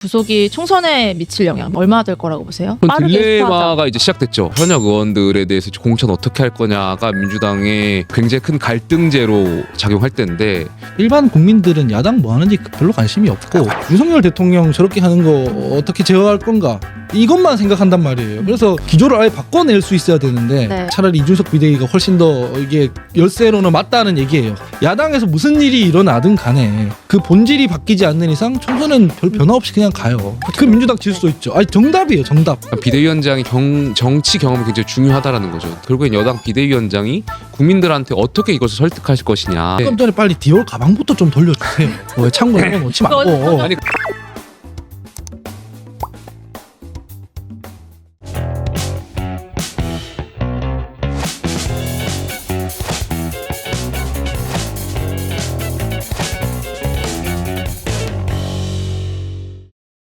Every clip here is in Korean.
구속이 총선에 미칠 영향 얼마나 될 거라고 보세요? 딜레마가 이제 시작됐죠. 현역 의원들에 대해서 공천 어떻게 할 거냐가 민주당의 굉장히 큰 갈등제로 작용할 때인데 일반 국민들은 야당 뭐 하는지 별로 관심이 없고 윤석열 대통령 저렇게 하는 거 어떻게 제어할 건가 이것만 생각한단 말이에요. 그래서 기조를 아예 바꿔낼 수 있어야 되는데 네. 차라리 이준석 비대위가 훨씬 더 이게 열세로는 맞다는 얘기예요. 야당에서 무슨 일이 일어나든 간에 그 본질이 바뀌지 않는 이상 총선은 별 변화 없이 그냥 가요. 그 민주당 질 수도 있죠. 아니 정답이에요, 정답. 비대위원장이 정치 경험이 굉장히 중요하다라는 거죠. 결국엔 여당 비대위원장이 국민들한테 어떻게 이것을 설득할 것이냐. 조금 전에 빨리 디올 가방부터 좀 돌려주세요. 왜 창고에 넣지 말고. 아니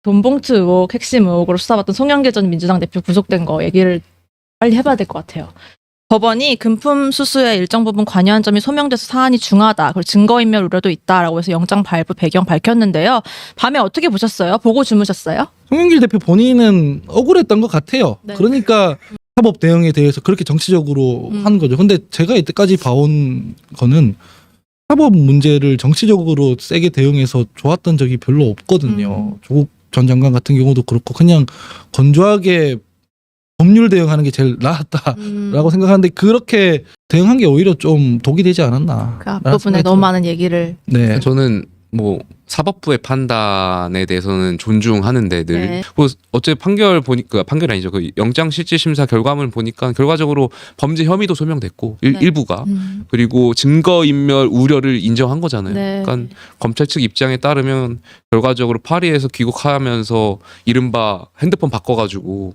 돈봉투 의혹 핵심 의혹으로 수사받던 송영길 전 민주당 대표 구속된 거 얘기를 빨리 해봐야 될 것 같아요. 법원이 금품 수수에 일정 부분 관여한 점이 소명돼서 사안이 중하다. 그리고 증거인멸 우려도 있다라고 해서 영장 발부 배경 밝혔는데요. 밤에 어떻게 보셨어요? 보고 주무셨어요? 송영길 대표 본인은 억울했던 것 같아요. 네. 그러니까 사법 대응에 대해서 그렇게 정치적으로 한 거죠. 근데 제가 이때까지 봐온 거는 사법 문제를 정치적으로 세게 대응해서 좋았던 적이 별로 없거든요. 조국 전 장관 같은 경우도 그렇고 그냥 건조하게 법률 대응하는 게 제일 나았다라고 생각하는데 그렇게 대응한 게 오히려 좀 독이 되지 않았나. 그 앞부분에 너무 많은 얘기를. 네. 저는 뭐 사법부의 판단에 대해서는 존중하는데 늘 네. 뭐 어째 판결 보니까 판결이 아니죠. 그 영장 실질 심사 결과물 보니까 결과적으로 범죄 혐의도 소명됐고 네. 일부가 그리고 증거 인멸 우려를 인정한 거잖아요. 네. 그러니까 검찰 측 입장에 따르면 결과적으로 파리에서 귀국하면서 이른바 핸드폰 바꿔가지고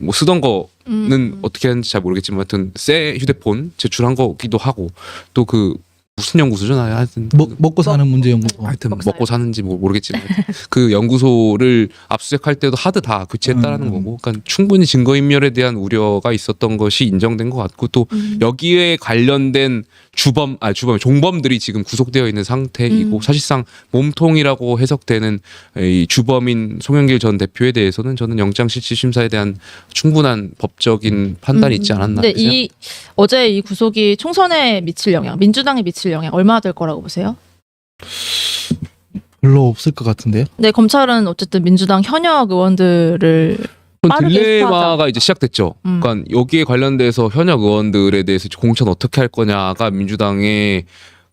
뭐 쓰던 거는 어떻게 하는지 잘 모르겠지만 하여튼 새 휴대폰 제출한 거기도 하고 또 그 무슨 연구소죠? 하여튼 먹고 사는 문제 연구소. 하여튼 먹고 사는지 모르겠지만 그 연구소를 압수수색할 때도 하드 다 교체했다라는 거고, 그러니까 충분히 증거인멸에 대한 우려가 있었던 것이 인정된 것 같고 또 여기에 관련된 종범들이 지금 구속되어 있는 상태이고 사실상 몸통이라고 해석되는 이 주범인 송영길 전 대표에 대해서는 저는 영장실질심사에 대한 충분한 법적인 판단이 있지 않았나. 근데 어제 이 구속이 총선에 미칠 영향, 민주당에 미칠 영향 얼마나 될 거라고 보세요? 별로 없을 것 같은데요. 네, 검찰은 어쨌든 민주당 현역 의원들을 빠르게 딜레마가 수사하자. 이제 시작됐죠. 그러니까 여기에 관련돼서 현역 의원들에 대해서 공천 어떻게 할 거냐가 민주당의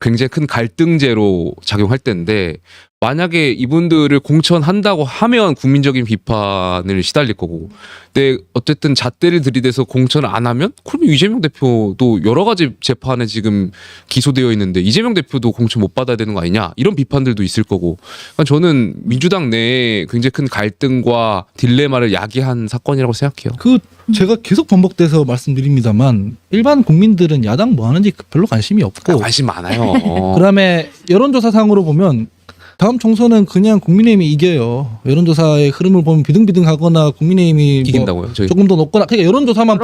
굉장히 큰 갈등제로 작용할 때인데 만약에 이분들을 공천한다고 하면 국민적인 비판을 시달릴 거고, 근데 어쨌든 잣대를 들이대서 공천을 안 하면 그러면 이재명 대표도 여러 가지 재판에 지금 기소되어 있는데 이재명 대표도 공천 못 받아야 되는 거 아니냐 이런 비판들도 있을 거고, 그러니까 저는 민주당 내에 굉장히 큰 갈등과 딜레마를 야기한 사건이라고 생각해요. 제가 계속 반복돼서 말씀드립니다만 일반 국민들은 야당 뭐 하는지 별로 관심이 없고 관심 많아요. 그다음에 여론조사상으로 보면 다음 총선은 그냥 국민의힘이 이겨요. 여론조사의 흐름을 보면 비등비등하거나 국민의힘이 이긴다고요? 저희 조금 더 높거나 그러니까 여론조사만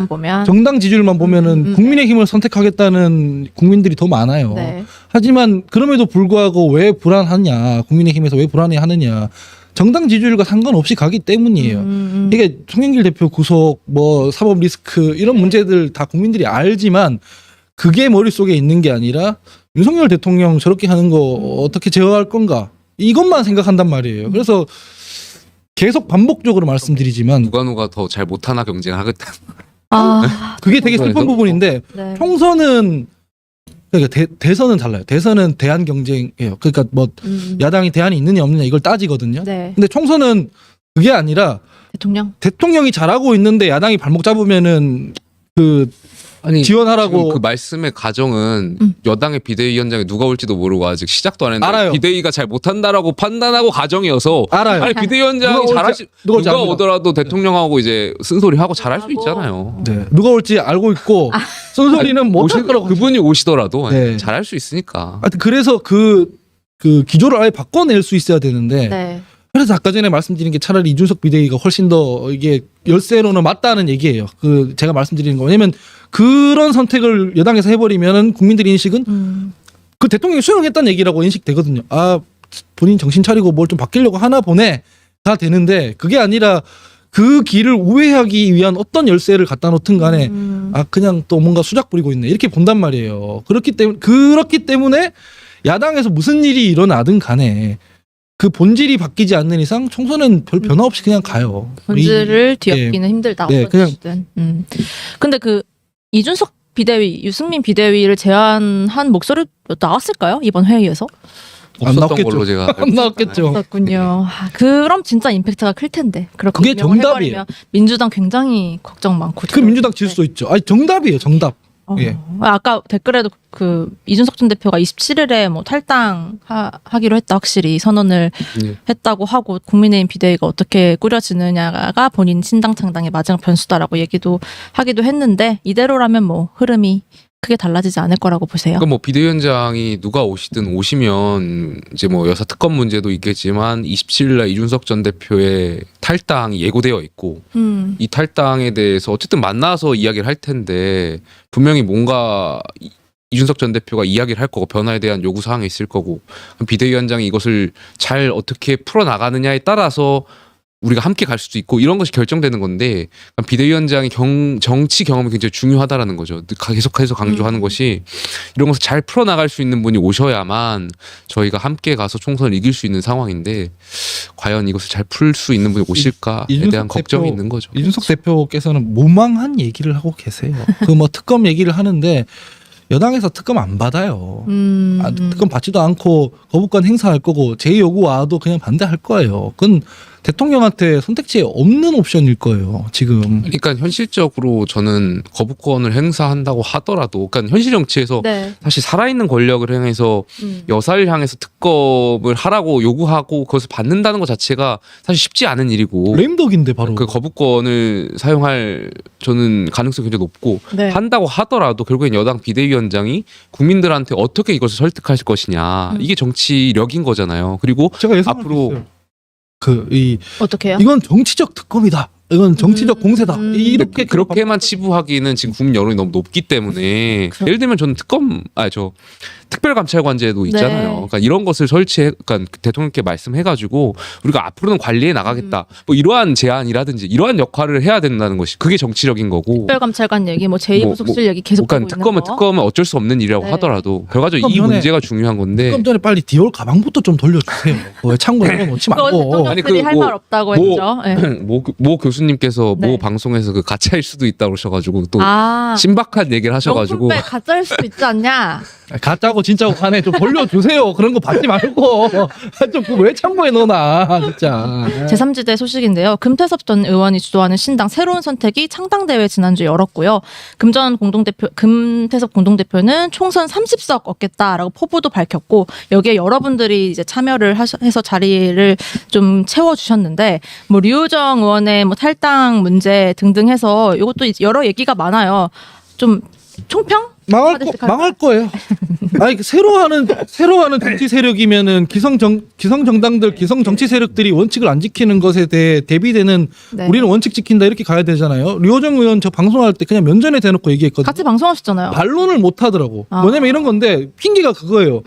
보면 정당 지지율만 보면은 국민의힘을 선택하겠다는 국민들이 더 많아요. 네. 하지만 그럼에도 불구하고 왜 불안하냐, 국민의힘에서 왜 불안해하느냐, 정당 지지율과 상관없이 가기 때문이에요. 이게 송영길 대표 구속, 뭐 사법 리스크 이런 문제들 다 국민들이 알지만 그게 머릿속에 있는 게 아니라 윤석열 대통령 저렇게 하는 거 어떻게 제어할 건가 이것만 생각한단 말이에요. 그래서 계속 반복적으로 말씀드리지만 누가 더 잘 못하나 경쟁하겠다. 그게 되게 슬픈 부분인데 네. 총선은 그러니까 대선은 달라요. 대선은 대안 경쟁이에요. 그러니까 뭐 야당이 대안이 있느냐 없느냐 이걸 따지거든요. 네. 근데 총선은 그게 아니라 대통령이 잘하고 있는데 야당이 발목 잡으면은 아니 지원하라고. 그 말씀의 가정은 여당의 비대위원장이 누가 올지도 모르고 아직 시작도 안 했는데 알아요. 비대위가 잘 못한다라고 판단하고 가정이어서 알아요. 아니 비대위원장이 누가 오더라도 대통령하고 이제 쓴소리하고 잘할 수 있잖아요. 네. 누가 올지 알고 있고 쓴소리는 못할 거라고. 그분이 오시더라도 네. 잘할 수 있으니까. 하여튼 그래서 그 기조를 아예 바꿔낼 수 있어야 되는데 네. 그래서 아까 전에 말씀드린 게 차라리 이준석 비대위가 훨씬 더 이게 열세로는 맞다는 얘기예요. 제가 말씀드리는 거. 왜냐면 그런 선택을 여당에서 해버리면 국민들의 인식은 그 대통령이 수용했다는 얘기라고 인식되거든요. 아, 본인 정신 차리고 뭘 좀 바뀌려고 하나 보네. 다 되는데 그게 아니라 그 길을 우회하기 위한 어떤 열쇠를 갖다 놓든 간에 그냥 또 뭔가 수작 부리고 있네 이렇게 본단 말이에요. 그렇기 때문에 야당에서 무슨 일이 일어나든 간에 그 본질이 바뀌지 않는 이상 총선은 별 변화 없이 그냥 가요. 본질을 뒤엎기는 힘들다. 네, 어떤 그냥- 이슈든. 근데 그 이준석 비대위, 유승민 비대위를 제안한 목소리 나왔을까요? 이번 회의에서? 안 없었던 나왔겠죠. 걸로 제가 안 나왔겠죠. 그렇군요. 그럼 진짜 임팩트가 클 텐데. 그렇게 그게 임명을 정답이에요. 해버리면 민주당 굉장히 걱정 많고. 그 민주당 질 수도 있죠. 아니 정답이에요. 정답. 예. 아까 댓글에도 그 이준석 전 대표가 27일에 뭐 탈당하기로 했다 확실히 선언을 예. 했다고 하고 국민의힘 비대위가 어떻게 꾸려지느냐가 본인 신당 창당의 마지막 변수다라고 얘기도 하기도 했는데 이대로라면 뭐 흐름이 크게 달라지지 않을 거라고 보세요. 그러니까 뭐 비대위원장이 누가 오시면 이제 뭐 여사 특검 문제도 있겠지만 27일날 이준석 전 대표의 탈당이 예고되어 있고 이 탈당에 대해서 어쨌든 만나서 이야기를 할 텐데 분명히 뭔가 이준석 전 대표가 이야기를 할 거고 변화에 대한 요구 사항이 있을 거고 그럼 비대위원장이 이것을 잘 어떻게 풀어 나가느냐에 따라서 우리가 함께 갈 수도 있고 이런 것이 결정되는 건데 비대위원장이 정치 경험이 굉장히 중요하다라는 거죠. 계속해서 강조하는 것이 이런 것을 잘 풀어나갈 수 있는 분이 오셔야만 저희가 함께 가서 총선을 이길 수 있는 상황인데 과연 이것을 잘 풀 수 있는 분이 오실까에 이준석 대한 걱정이 대표- 있는 거죠. 이준석 대표께서는 무망한 얘기를 하고 계세요. 그 뭐 특검 얘기를 하는데 여당에서 특검 안 받아요. 특검 받지도 않고 거부권 행사할 거고 제 요구 와도 그냥 반대할 거예요. 그건 대통령한테 선택지에 없는 옵션일 거예요. 지금. 그러니까 현실적으로 저는 거부권을 행사한다고 하더라도 그러니까 현실 정치에서 네. 사실 살아있는 권력을 향해서 여사를 향해서 특검을 하라고 요구하고 그것을 받는다는 것 자체가 사실 쉽지 않은 일이고 레임덕인데 바로. 그 거부권을 사용할 저는 가능성이 굉장히 높고 네. 한다고 하더라도 결국엔 여당 비대위원장이 국민들한테 어떻게 이것을 설득할 것이냐 이게 정치력인 거잖아요. 그리고 제가 예상할 앞으로 수 있어요. 이 어떻게 해요? 이건 정치적 특검이다. 이건 정치적 공세다. 이렇게 그렇게만 치부하기는 지금 국민 여론이 너무 높기 때문에 그렇죠. 예를 들면 저는 특별감찰관제도 있잖아요. 네. 그러니까 이런 것을 그러니까 대통령께 말씀해가지고 우리가 앞으로는 관리해 나가겠다. 뭐 이러한 제안이라든지 이러한 역할을 해야 된다는 것이 그게 정치력인 거고. 특별감찰관 얘기, 뭐 제2부속실 얘기 계속 그러니까 되고 있는 거. 특검은 어쩔 수 없는 일이라고 네. 하더라도 결과적으로 이 특검 전에- 문제가 중요한 건데. 특검 전에 빨리 디올 가방부터 좀 돌려주세요. 왜 창고에 넣어놓지 그거 말고. 대통령들이 아니, 할 뭐- 말 없다고 뭐- 했죠. 네. 모 교수님께서 네. 모 방송에서 그 가짜일 수도 있다고 그러셔가지고 또 아, 신박한 얘기를 하셔가지고 명품백 가짜일 수도 있지 않냐? 가짜고 진짜고 간에 좀 돌려주세요. 그런 거 받지 말고. 좀 왜 창고에 넣어놔. 진짜. 제3지대 소식인데요. 금태섭 전 의원이 주도하는 신당 새로운 선택이 창당대회 지난주에 열었고요. 금태섭 공동대표는 총선 30석 얻겠다라고 포부도 밝혔고 여기에 여러분들이 이제 참여를 해서 자리를 좀 채워주셨는데 뭐 류호정 의원의 뭐 탈당 문제 등등 해서 이것도 여러 얘기가 많아요. 좀 총평? 망할 거예요. 아니 새로 하는 정치 세력이면은 기성 정당들 기성 정치 세력들이 원칙을 안 지키는 것에 대해 대비되는 네. 우리는 원칙 지킨다 이렇게 가야 되잖아요. 류호정 의원 저 방송할 때 그냥 면전에 대놓고 얘기했거든요. 같이 방송하셨잖아요. 반론을 못 하더라고. 아. 뭐냐면 이런 건데 핑계가 그거예요.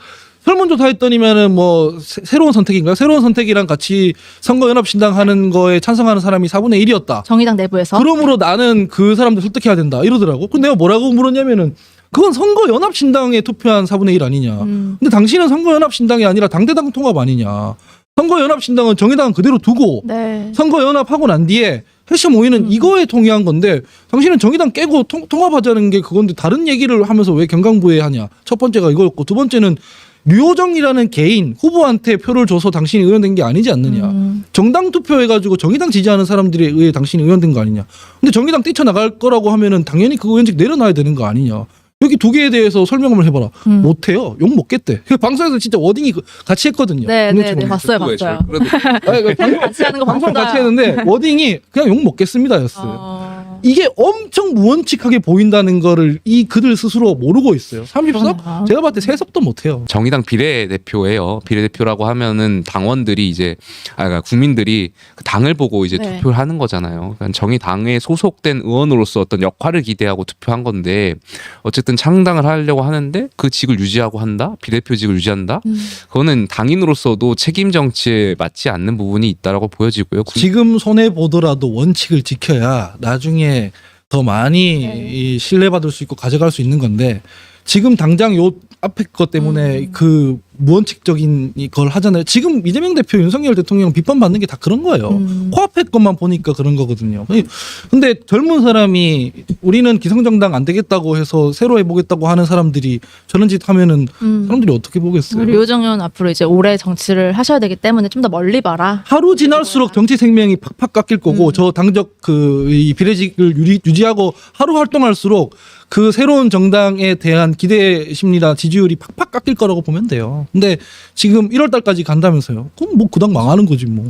설문조사 했더니면은 뭐 새로운 선택인가? 새로운 선택이랑 같이 선거연합신당 하는 거에 찬성하는 사람이 4분의 1이었다. 정의당 내부에서. 그러므로 나는 그 사람들 설득해야 된다. 이러더라고. 근데 내가 뭐라고 물었냐면은 그건 선거연합신당에 투표한 4분의 1 아니냐. 근데 당신은 선거연합신당이 아니라 당대당 통합 아니냐. 선거연합신당은 정의당은 그대로 두고 네. 선거연합하고 난 뒤에 핵심 5위는 이거에 동의한 건데 당신은 정의당 깨고 통합하자는 게 그건데 다른 얘기를 하면서 왜 경강부에 하냐. 첫 번째가 이거였고 두 번째는 류호정이라는 개인 후보한테 표를 줘서 당신이 의원된 게 아니지 않느냐. 정당 투표해가지고 정의당 지지하는 사람들에 의해 당신이 의원된 거 아니냐. 근데 정의당 뛰쳐나갈 거라고 하면은 당연히 그 의원직 내려놔야 되는 거 아니냐. 여기 두 개에 대해서 설명을 해봐라. 못해요. 욕 먹겠대. 그 방송에서 진짜 워딩이 같이 했거든요. 네, 봤어요. 그래도 아니, 같이 하는 거 방송 봤다. 같이 했는데 워딩이 그냥 욕 먹겠습니다였어요. 이게 엄청 무원칙하게 보인다는 거를 이 그들 스스로 모르고 있어요. 30석? 제가 봤을 때 3석도 못해요. 정의당 비례대표예요. 비례대표라고 하면은 당원들이 이제 그러니까 국민들이 그 당을 보고 이제 네. 투표를 하는 거잖아요. 그러니까 정의당에 소속된 의원으로서 어떤 역할을 기대하고 투표한 건데 어쨌든 창당을 하려고 하는데 그 직을 유지하고 한다. 비례대표직을 유지한다. 그거는 당인으로서도 책임 정치에 맞지 않는 부분이 있다라고 보여지고요. 지금 손해 보더라도 원칙을 지켜야 나중에 더 많이 네. 이 신뢰받을 수 있고 가져갈 수 있는 건데 지금 당장 요 앞에 것 때문에 그 무원칙적인 이걸 하잖아요. 지금 이재명 대표, 윤석열 대통령 비판받는 게 다 그런 거예요. 코앞에 것만 보니까 그런 거거든요. 근데 젊은 사람이 우리는 기성정당 안 되겠다고 해서 새로 해보겠다고 하는 사람들이 저런 짓 하면은 사람들이 어떻게 보겠어요? 우리 요정 의원 앞으로 이제 오래 정치를 하셔야 되기 때문에 좀 더 멀리 봐라. 하루 지날수록 정치 생명이 팍팍 깎일 거고 저 당적 이 비례직을 유지하고 하루 활동할수록 그 새로운 정당에 대한 기대 심리나 지지율이 팍팍 깎일 거라고 보면 돼요. 근데 지금 1월 달까지 간다면서요. 그럼 뭐 그 당 망하는 거지 뭐.